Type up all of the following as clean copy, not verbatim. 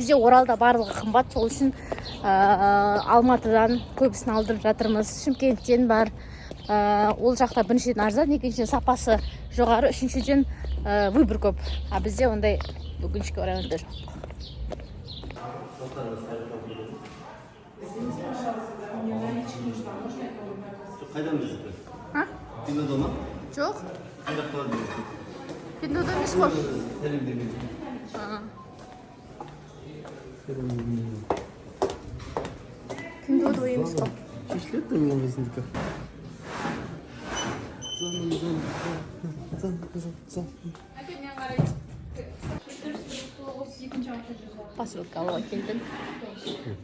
Бізде Оралда барлығы қымбат, сол үшін Алматыдан көбісін алдырып жатырмыз. Шымкенттен бар. Ол жақта біріншіден арзан, екіншіден сапасы жоғары, үшіншіден выбор көп. А бізде ондай өкінішке орай ондай жоқ. Қайдан білесіз? А? Пиндодо ма? Жоқ. Қайда қалады? Пиндодо емес қой. Пиндодо емес қой. Шешіледі мен өзіндікі. Посылка алуға келдім.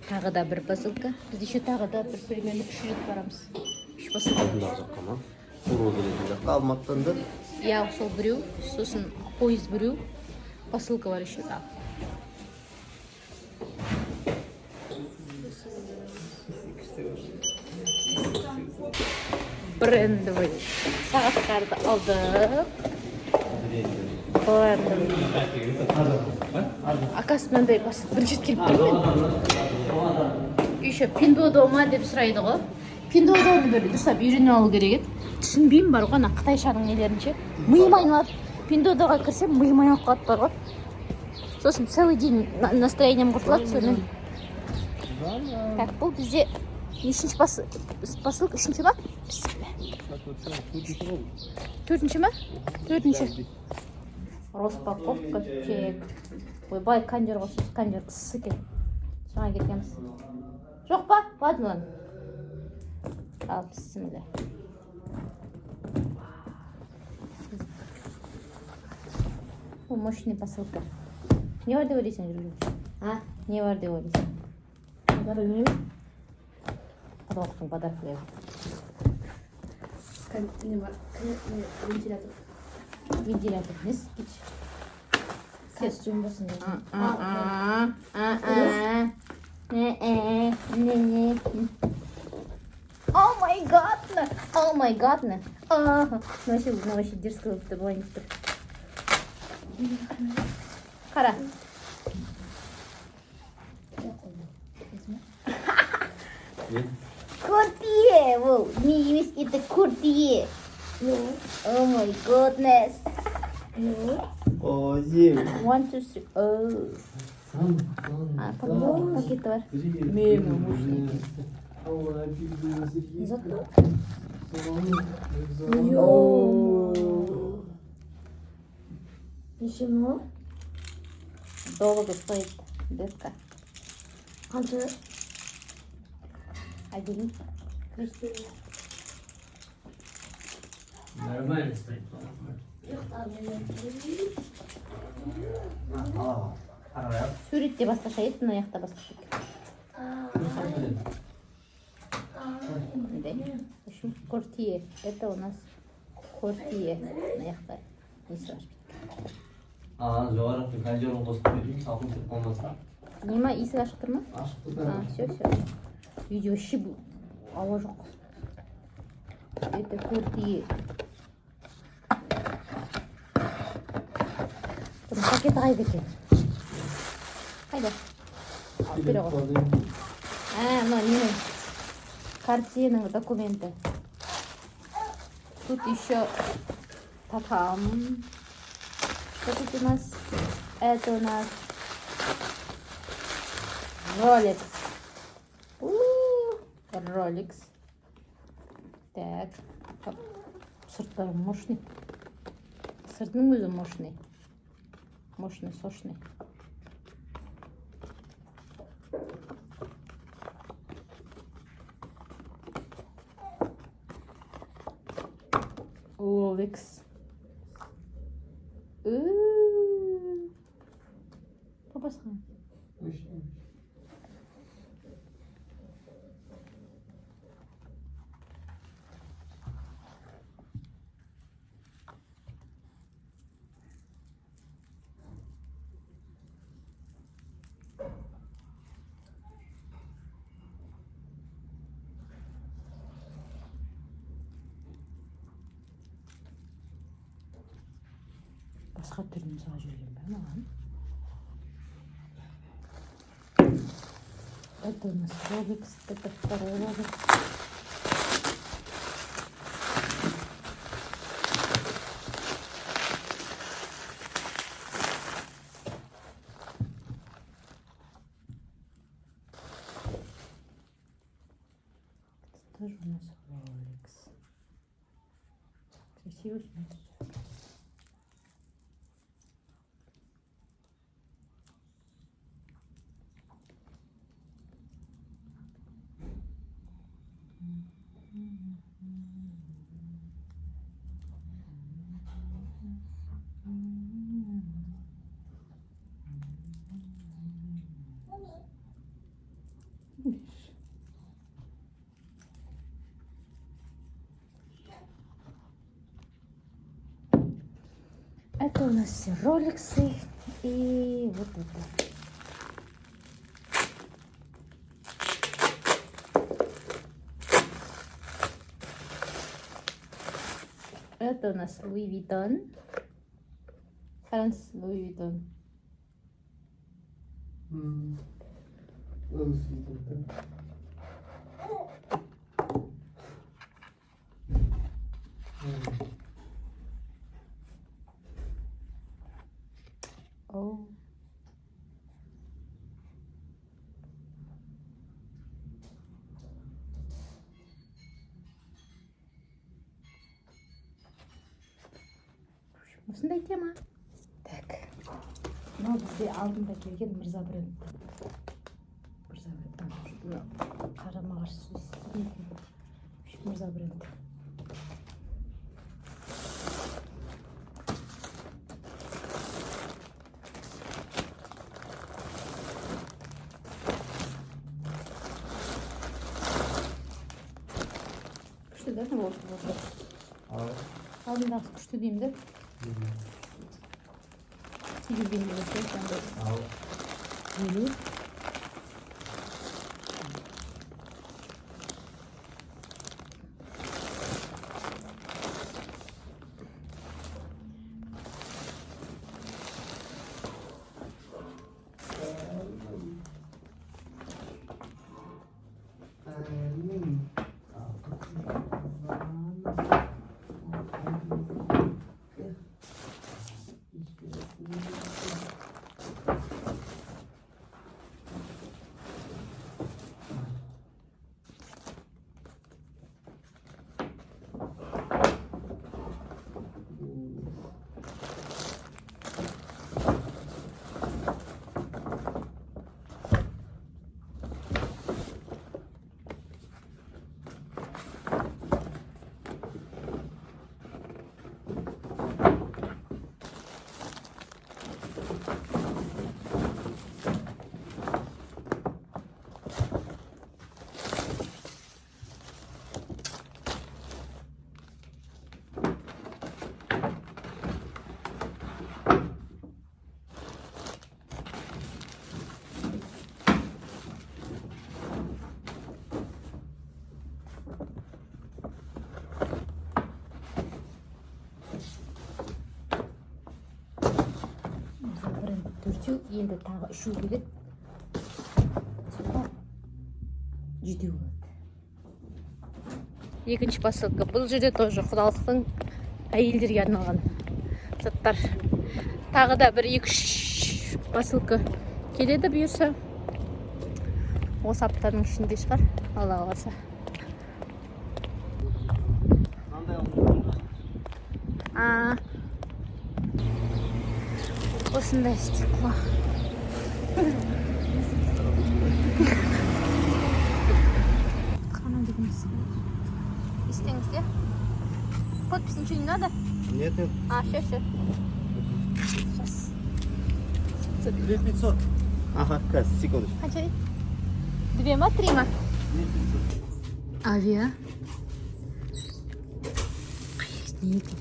Тағы да бір посылка. Біз еще тағы да бір примерно 3 рет барамыз. 3 посылка. Алдындағы жаққа ма? Урал деген жаққа Алматыдан да. Я сол біреу, сосын поезд біреу. Посылка бар еще тағы. Брендовый сағаттарды алдық. Акасы мынандай басып бірінші келіп тұрмын. Еще Пиндодо ма деп сұрайды ғой. Пиндодоны бір дұрыстап үйреніп алу керек еді. Түсінбеймін бар ғой, ана қытайшаның нелерінше. Миым айналады. Пиндодоға кірсем миым айналып қалады бар ғой. Сосын целый день настроением құртылады сонымен. Так, бұл бізде нешінші посылка, үшінші ма? Төртінші ма? Төртінші. Распаковка кек. Ойбай, кондер ғой, кондер ыссы екен. Жаңа келгенбіз. Жоқ па? Ладно, ладно. Ал, бісміллә. Бұл мощный посылка. Не бар деп ойлайсың, жүргізуші? А? Не бар деп ойлайсың? Бар білмеймін. Подарктың подаркілері. Не бар? Вентилятор. Вентилятор емес, кеш. Сес жұмбасын деп. О май гадно! О май гадно! Вообще дерзко болып тұр, болайын тұр. Қара. Кортие бұл. Не емес, это кортие. Oh my goodness. О, зем. 1, 2, 3. Oh. Пакеті бар. Мега мощный. Зато. Ничего. Долго стоит детка. Қанша? 1. Нормально стоит. Суретте басқаша еді, мына жақта басқаша екен. В общем, кортие. Это у нас кортие. Мына жақта несі бар. Жоғарғы кондерін қосып берейін, салқын тұрып қалмаса. Нема, есік ашық тұр ма? Ашық тұр. Все. Видео вообще ауа жоқ. Это кортие. Бұның пакеті қайда екен? Қайда? Алып бере ғой. Мына ненің картинаның документы. Тут еще там. Что тут у нас? Это у нас Rolex. Rolex. Так. Сырттары мощный. Сыртының өзі мощный. Мощный, сочный. Rolex. Попасқа. басқа түрін мысалға жүрген бе маған? Это у нас Rolex, это второй Rolex. Это тоже у нас Rolex. Красивый снизу. Это у нас все роликсы и вот это. Это у нас Луи Виттон. Франс Луи Виттон. О. осындай тема. Так. Мынау бізде алдында келген Мырза бренд. Мырза бренд. Қарама қарсы сөз. Мырза бренд. Күшті да, не болды? Алдындағы күшті деймін де. Сегізден келесі қандай? Елу. Төртеу, енді тағы үшеу келеді. Жетеу болады. Екінші посылка. Бұл жерде тоже құдалықтың әйелдерге арналған заттар. Тағы да бір 2-3 посылка келеді бұйырса. Осы аптаның ішінде шығар, Алла қаласа. Осындай стекло. Қана дегеніз. Істеңізде? Подпись ничего не надо? Нет, нет. Все. Сейчас. 2500. Ага, касс, секундочку. Қанша? 2 ма, 3 ма? 2500. Авиа. Не екен?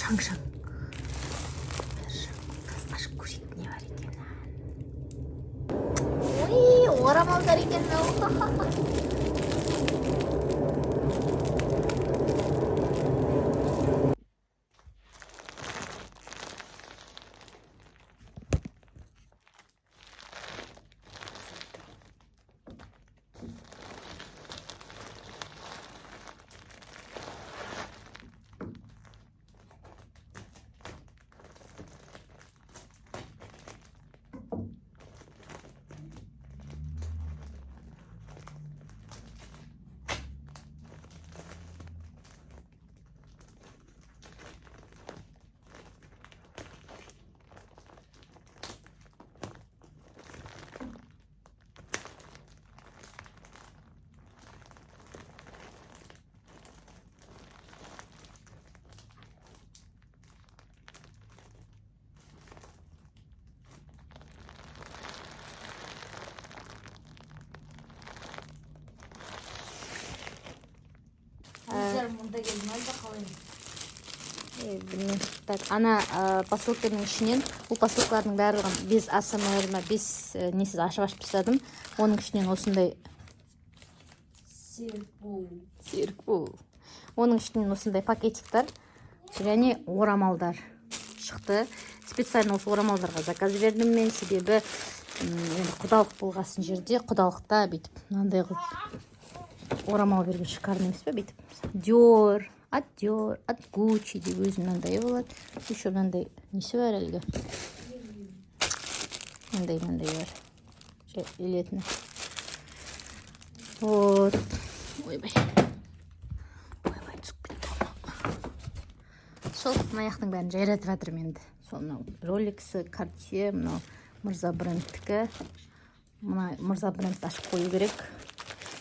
Шаң-шаң. Ашып көрейік не бар екен. Ой, орамалдар екен. келдім әлде қалай? Білмеймін. Так, ана посылканың ішінен, бұл посылкалардың барлығын без АСМР ма, без несіз ашып тастадым. Оның ішінен осындай серікбол. Оның ішінен осындай пакетиктер және орамалдар шықты. Специально осы орамалдарға заказ бердім мен, себебі енді құдалық болғасын жерде, құдалықта бүйтіп мынандай қылып орамал берген шикарный емес пе, бүйтіп Dior, от Gucci деп өзім мынандай болады. Еще мынандай несі бар әлгі? Мындай бар. Илетіні. Вот. Ойбай, түсіп кетті. Сол маяқтың бәрін жайратып жатырмын енді. Сол Rolex, Cartier, мынау Мырза брендтікі. Мына Мырза брендті ашып қою керек.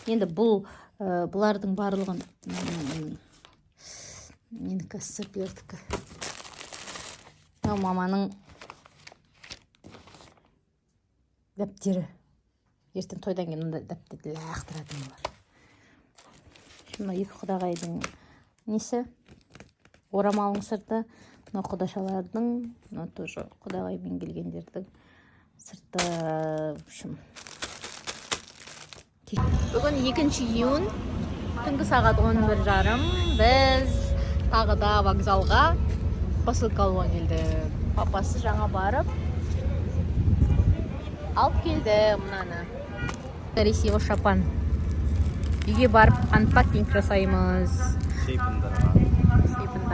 Енді бұлардың барлығын менікі сыпердікі. Маманың дәптері. Ертең тойдан кейін мұнда дәптерді лақтыратын олар. Мына екі құдағайдың несі? Орамалың сырты. Мына құдашалардың, мына тоже құдағаймен келгендердің сырты. Бүгін 2 июнь, түнгі сағат 11:30. Біз тағы да вокзалға посылка алуға келді. Папасы жаңа барып алып келді мынаны. Ресейге шапан. Үйге барып анпакинг жасаймыз. Шейпіндарға.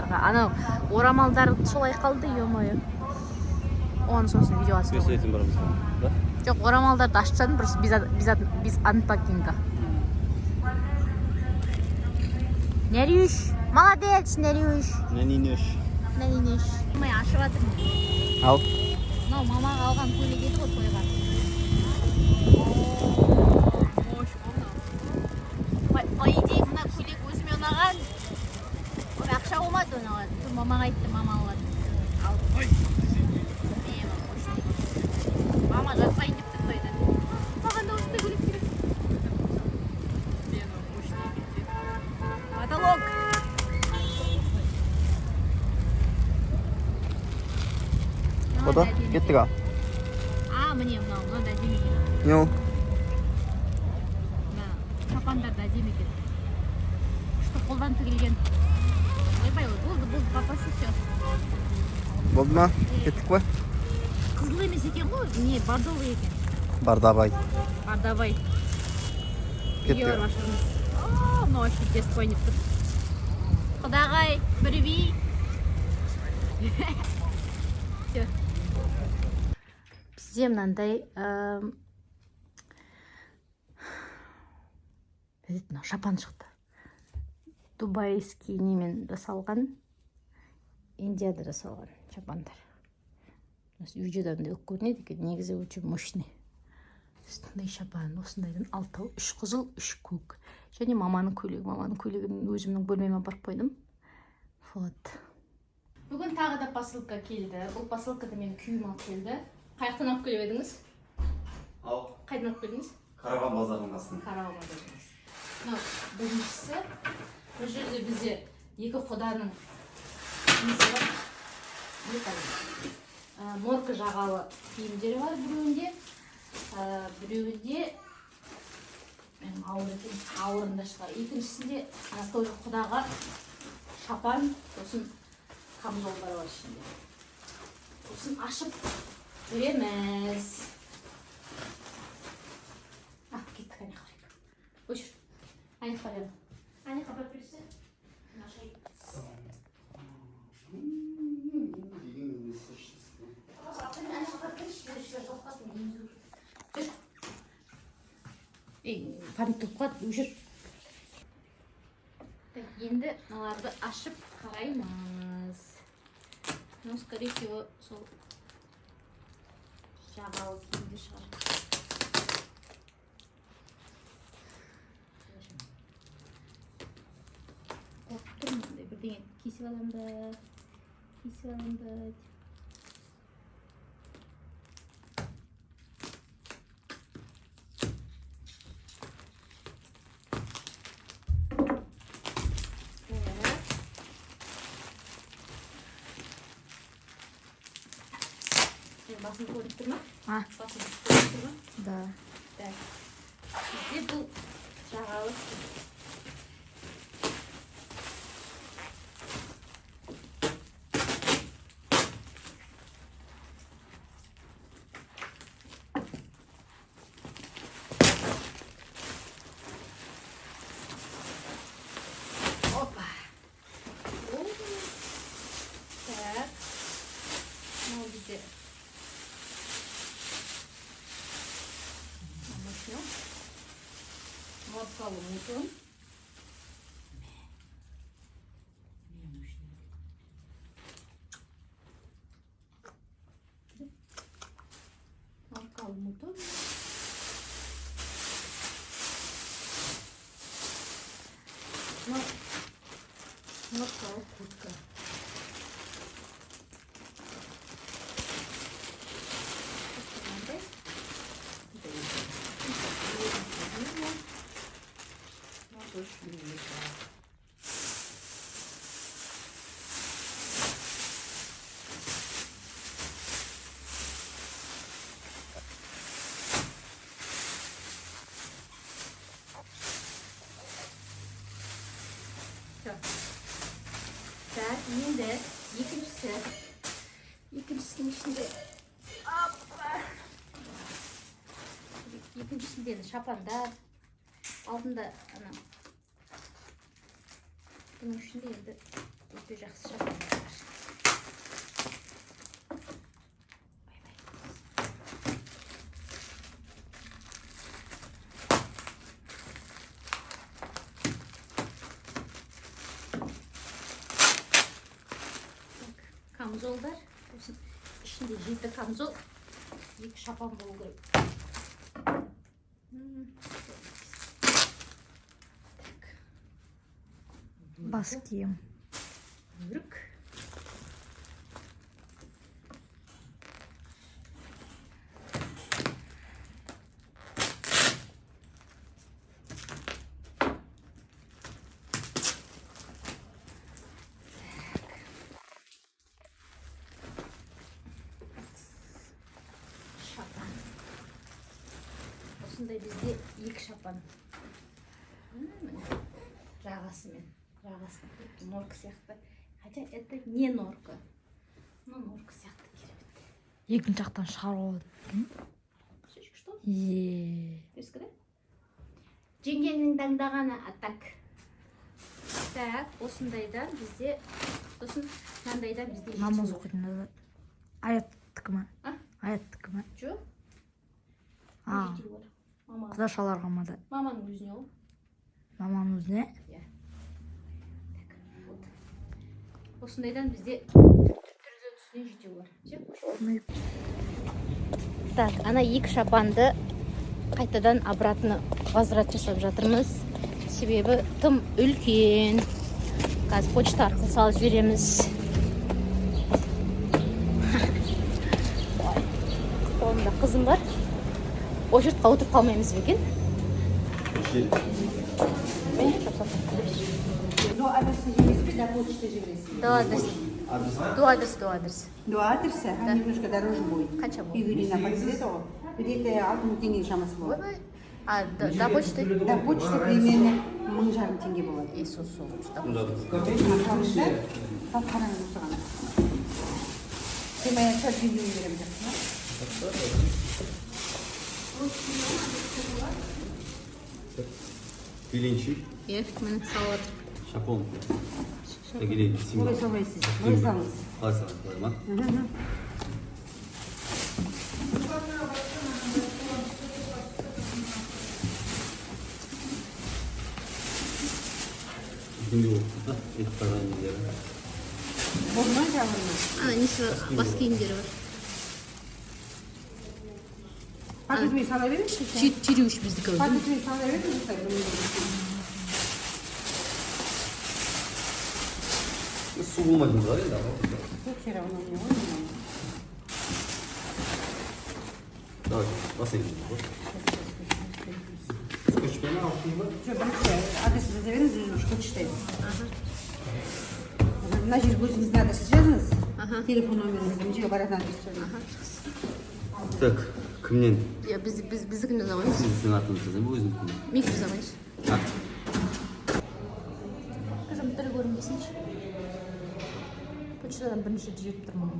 Анау орамалдар солай қалды, ё-моё. Оны сосын видео асып. Көсетім барымыз ба? Жоқ, орамалдарды ашсаң, без анпакинга. Нәрюш, молодец, Нәрюш. Нәнинөш. Мен ашып жатырмын. Ал. Мынау мамаға алған көйлек еді ғой тойға. По идее, мына көйлек өзіме ұнаған. Ақша болмады оған. Мамаға айтты, мама алған. Мама жатпайын деп тұр тойда. Маған да осындай көйлек керек. Потолок. Ода, кеттік а? Міне мынау да әдемі екен. Не ол? Шапандар да әдемі екен. Күшті қолдан тігілген. Ойбай, болды, папасы все. Болды ма? Кеттік ба? Қызыл емес екен ғой, не, бордовый екен. Бардабай. Үйге барып ашырмыз. Мынау вообще тест ойнап тұр. Құдағай, бірі. Бізде мынандай шапан шықты. Дубайский немен жасалған, Индияда жасалған шапандар. Видеодан да көрінеді екен, негізі өте мощный. Осындай шапан, осындайдан 6, 3 қызыл, 3 көк. Және маманың көйлегін өзімнің бөлмеме барып қойдым. Вот. Бүгін тағы да посылка келді. Бұл посылкада мен күйім алып келді. Қаяқтан алып келіп едіңіз? Ал. Қайдан алып келдіңіз? Караван базарының астын. Караван базарының. Біріншісі, бұл жерде бізде екі құданың несі бар. Морка жағалы киімдері бар біреуінде. Біреуінде ауырында шығар. Екіншісінде тоже құдаға шапан, сосын камзолдар бар ішінде. Сосын ашып көреміз. Кеттік, әне қарайық. Өшір. Әне қарайық. Әне қапап берсе. Нашай. Паник тұрып қалды, өшір. Енді мыналарды ашып қараймыз. Скорее всего, сол жағалы киімді шығар. Қорқып тұрмын, бірдеңе кесіп аламын да. басын көріп тұр ма? А, Басын көріп тұр ма? да. Так. Бізде бұл жағалы. Опа. О. Так. Мынау бізде начнем. Морковку мутон. Морковку мутон. Морковку кутка. Так, енді екіншісінің ішінде екіншісінде шапандар алдында ана бұның ішінде енді өте жақсы шапандар бар. Камзолдар. Осы ішінде 7 камзол, 2 шапан болу керек. Бас киім. Бөрік. Шапан. Осындай бізде 2 шапан. Жағасымен. Норка сияқты. Хотя это не норка. Но норка сияқты керемет. Екінші жақтан шығарып алады. Кусочек что? Е. да? Жеңгенің таңдағаны атак. Так, осындайдан бізде, сосын мынандайдан бізде Намаз оқитын да. Аяттікі ма? А? Аяттікі ма? Жоқ. А, Мама. құдашаларға ма да? Маманың өзіне ол. Маманың өзіне? Осындайдан бізде түрді түсіне жетеу бар. Так, ана 2 шапанды қайтадан обратно возврат жасап жатырмыз. Себебі тым үлкен. Қазір почта арқылы салып жібереміз. Қолымда қызым бар. Очередьқа отырып қалмаймыз бе екен? Но адрес не для почты же врезали. До адреса. До адреса, а немножко дороже будет. Қанша бұл? Игорина подсветила. Где-то 6 теңге шамасы болады. Ойбай. А, до почты? До почты примерно 1000 теңге болады. Иисус Қалыңызда, тап қараңыз осыған. Сен аяқша жүзін берем жатсың. Пеленчик, Мені салат. шапон. Тегелей, Олай салайсыз. Олай салыңыз. Қалай салат қояйын ма? Күнде оқыды да, етіп қойған нелері. Болма жабырма. Ана несі бар, бас киімдері бар. Пакетіме сала беріңіз. Түйреуіш біздікі. Пакетіме сала беріңіз. Су болмайтын да енді. Жоқ, все равно мне ойын. Давай, басайын. Скотчпен алып ба? Жоқ, бірінші адресті жаза беріңіз, что читайды. Мына жерге өзіңіздің адресті жазыңыз. Телефон номеріңізді, мына жерге баратын адресті жазыңыз. Так, кімнен? Я біздікін жазамайыз. Сіздің атыңызды жазайын ба өзіңіздің? Менікі жазамайыз. А? Қызым тілі көрінбесінші. Почтадан бірінші жіберіп тұрмын.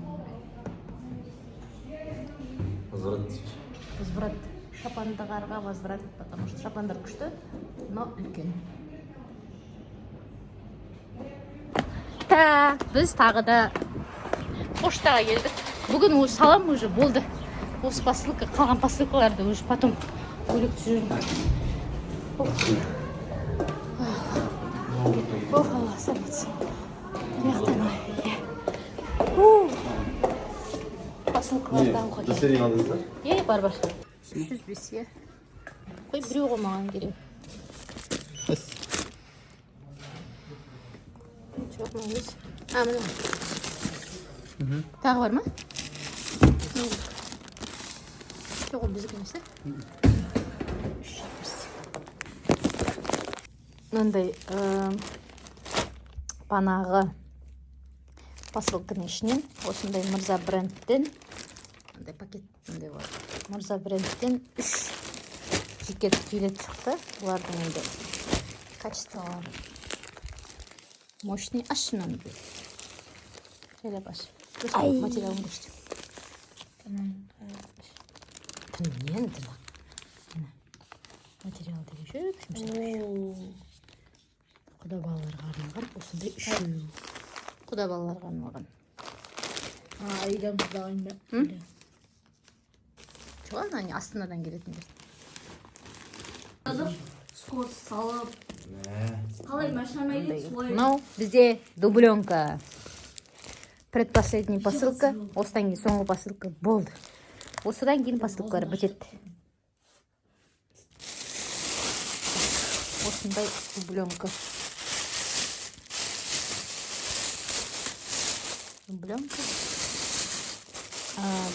Возврат. Возврат. Шапанды қарға возврат, потому что шапандар күшті, но үлкен. Біз тағы да поштаға келдік. Бүгін уже салам уже болды. Осы посылка, қалған посылкаларды уже потом бөлек түсіремін. Ох, Алла, саламатсың. Посылкаларды алуға келдік. Досерин алдыңыздар? Бар. 305, е. Қой, біреу қомаған керек. Жоқ, мәңіз. Міне. Тағы бар ма? Жоқ, ол біздік емес, мынандай банағы посылканың ішінен осындай Мырза брендтен мындай пакет мындай бар. Мырза брендтен 3 жекет келет шықты. Бұлардың енді качестволары мощный. Аш мынаны. Жайлап аш. Материалын көрсетем. Нені тымақ? Материал деген жүріп. Құда балаларға арналған. Осындай 3. Құда балаларға арналған. Айдам құдағын ба? Жоқ, ана Астанадан келетіндер. Скот салып. Қалай машина келеді солай. Мынау бізде дубленка. Предпоследний посылка. Осыдан кейін соңғы посылка болды. Осыдан кейін посылкалар бітеді. Осындай дубленка.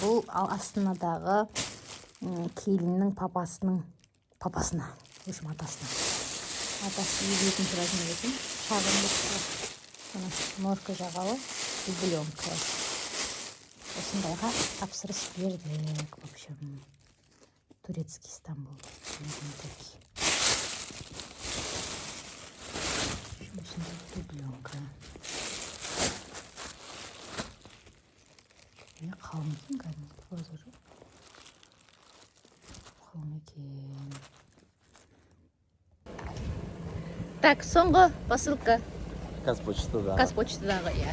Бұл Астанадағы келіннің папасына, өзім атасына. Атасы егетін размер екен. Шағын норка жағалы дубленка. Осындайға тапсырыс бердік, в общем. Турецкий Стамбул. Осындай дубленка. Қалың екен кәдімгі фазоры. Қалың екен. Так, соңғы посылка. Қазпочтадағы. Қазпочтадағы, иә.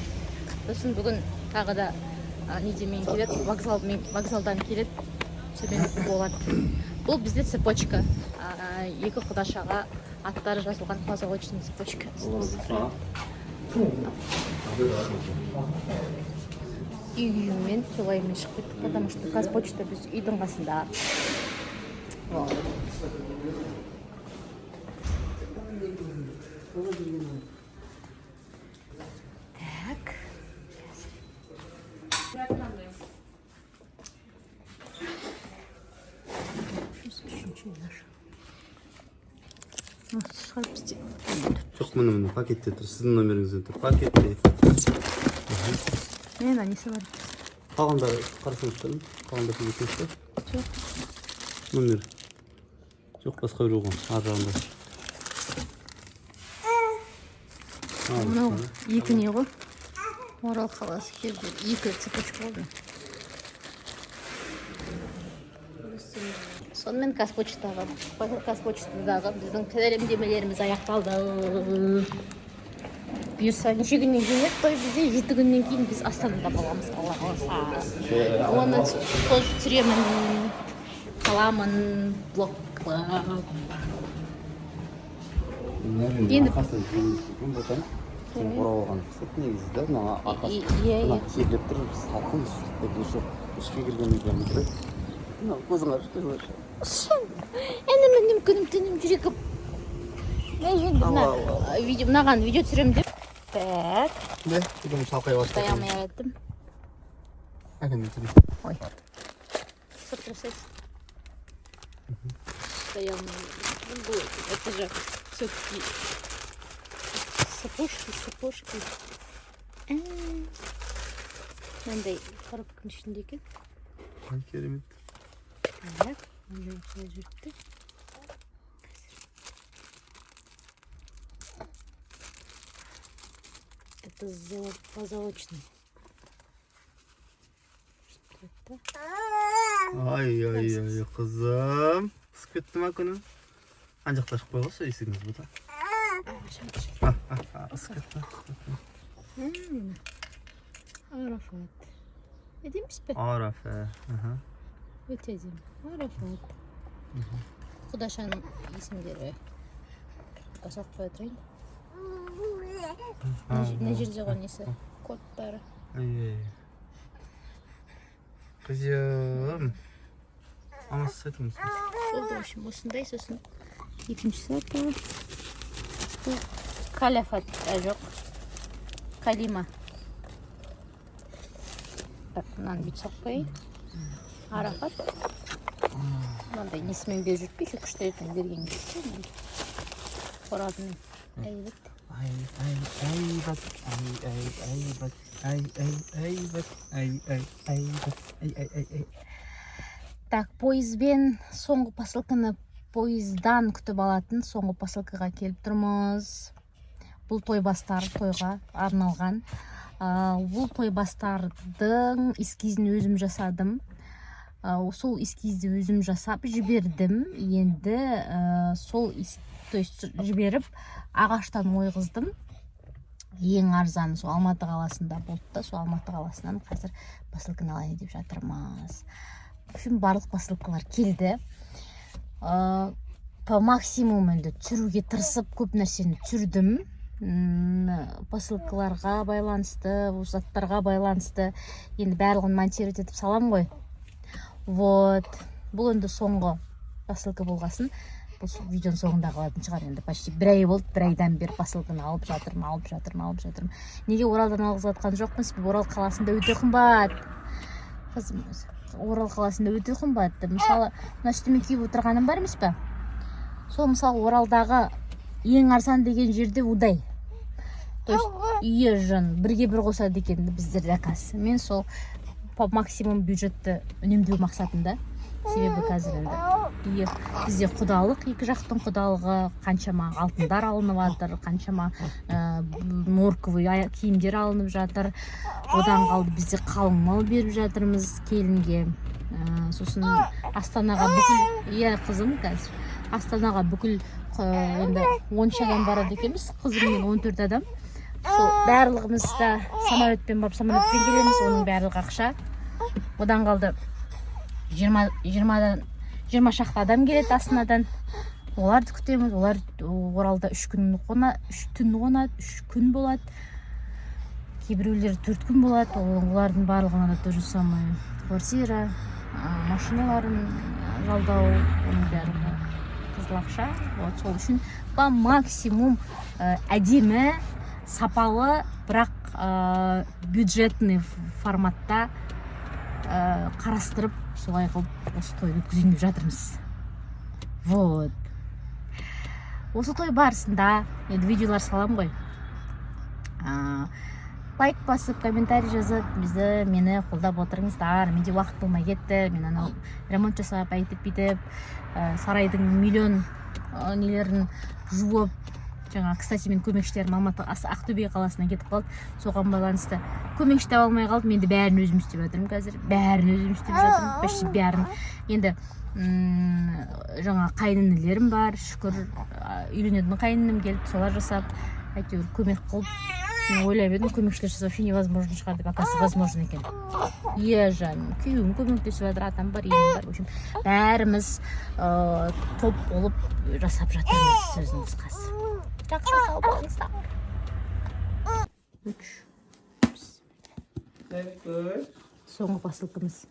Сосын бүгін тағы да недемен келеді, вокзалдан келеді. Себен болады. Бұл бізде цепочка. Екі құдашаға аттары жазылған позолочный цепочка. Үймен солаймен шығып кеттік, потому что Қазпочта біз үйдің қасында. Так. Шығарып бізде. Жоқ, міне пакетте тұр. Сіздің номеріңізде тұр. Пакетте. Мен несі бар? Қалғандары қарасаңыздар. Қалғандары кетіңіздер. Жоқ. Номер. Жоқ, басқа біреу ғой. Ар жағында. Мынау екі не ғой? Орал қаласы келді. Екі цепочка болды. Сонымен Қазпочтадағы біздің сәлемдемелеріміз аяқталды. Бұйырса неше күннен кейін еді, той бізде 7 күннен кейін біз Астанада боламыз, Алла қаласа. Оны тоже түсіремін, қаламын, блогқа. Енді оралған қысып негізі да, мына арқасы шекіліп тұр, салқын ішке келгенімізден тұрып. Көзің қарыш. Әнімін күнім жүрекім. Мынаған видео түсірем деп. Так. Ne? Bugün şalkaya başladım. Dayanmaya ettim. Bakın dedim. Ой. Сотрясать. Dayanmaya ettim. Это же все-таки сапожки. Мындай коробканың ішінде екен. Ay keremet. Так, мындай кылып жүрүптү. Это позолочный. Ай, кызым. Ысып кетти ма күнү? Анжакташып койгосу эсигиңиз бу да. Ысып кетти. Арафат. Эдемизби? Арафа. Өтө эдем. Арафат. Кудашанын исимдери. Касап кое турайын. Мына жерде го несі кодтары. Кызым. Анасы сатыңыз. Болды, в общем, осындай, сосын екінші саты. Бұл каляфат, жоқ. Калима. Так, мынаны бүйтіп салып қояйын. Арафат. Мынандай несімен беріп жүртпейші, күштерден берген кезде. Қорадымен әйбет. Так, поездбен соңғы посылканы поездан күтіп алатын соңғы посылкаға келіп тұрмыз. Бұл тойбастар тойға арналған. Бұл тойбастардың эскизін өзім жасадым. Сол эскизді өзім жасап жібердім. Енді сол жіберіп ағаштан ойғыздым. Ең арзаны сол Алматы қаласында болды да, сол Алматы қаласынан қазір посылканы алайын деп жатырмыз. Барлық посылкалар келді. По максимум енді түсіруге тырысып көп нәрсені түсірдім. Посылкаларға байланысты, заттарға байланысты енді барлығын монтировать етіп салам ғой. Вот. Бұл енді соңғы посылка болғасын. Бұл видеоның соңында қалатын шығар. Енді почти бір ай болды, бір айдан бері посылканы алып жатырмын. Неге Оралдан алғызып жатқан жоқпын? Себебі Орал қаласында өте қымбат. Қызым өзі. Орал қаласында өте қымбат. Мысалы, мына үстіме киіп отырғаным бар емес пе? Сол мысалы Оралдағы ең арзан деген жерде удай. То есть үйе жын бірге бір қосады екен біздер заказ. Мен сол по максимум бюджетті үнемдеу мақсатында. Себебі қазір енді бізде құдалық, екі жақтың құдалығы, қаншама алтындар алынып жатыр, қаншама норковый киімдер алынып жатыр. Одан қалды бізде қалың мал беріп жатырмыз келінге. Сосын Астанаға бүкіл, қызым қазір. Астанаға бүкіл енді 10 адам барады екенбіз, қызыммен 14 адам. Барлығымыз да самолетпен барып, самолетпен келеміз, оның барлығы ақша. Одан қалды 20 шақты адам келеді Астанадан. Оларды күтеміз. Олар Оралда 3 түн қонады, 3 күн болады. Кейбіреулері 4 күн болады. Олардың барлығына да то же самое квартира, машиналарын жалдау, оның бәрі қызыл ақша. Сол үшін по максимум әдемі, сапалы, бірақ бюджетный форматта қарастырып, солай қылып осы тойды өткізейін деп жатырмыз. Вот. Осы той барысында енді видеолар салам ғой. Лайк басып, комментарий жазып, мені қолдап отырыңыздар. Менде уақыт болмай кетті. Мен анау ремонт жасап, айтып-бүйтіп, сарайдың миллион нелерін жуып, жаңа, кстати, мен көмекшілерім Алматы Ақтөбе қаласына кетіп қалды. Соған байланысты көмекші таба алмай қалдым. Енді бәрін өзім істеп жатырмын қазір. Почти бәрін. Енді жаңа қайнынелерім бар, шүкір, үйленетін қайныным келді, солар жасап, әйтеуір көмек қылып. Мен ойлап едім, көмекшілер жасап вообще невозможно шығар деп, оказывается, возможно екен. Жаным, күйеуім көмектесіп жатыр, атам бар, енем бар. В общем, бәріміз топ болып жасап жатырмыз, сөздің қысқасы. Жақсы сау болыңыздар. Соңғы посылкамыз.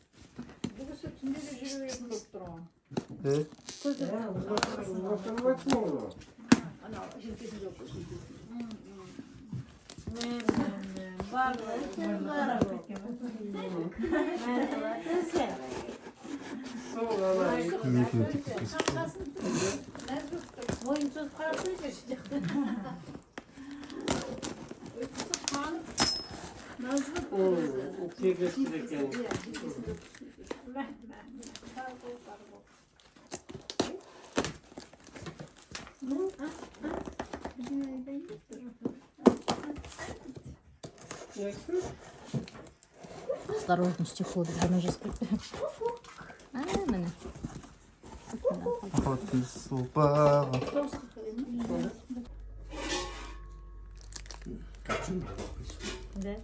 Осторожно, стекло бізбен жасқып. Міне. Вот и супа. Да.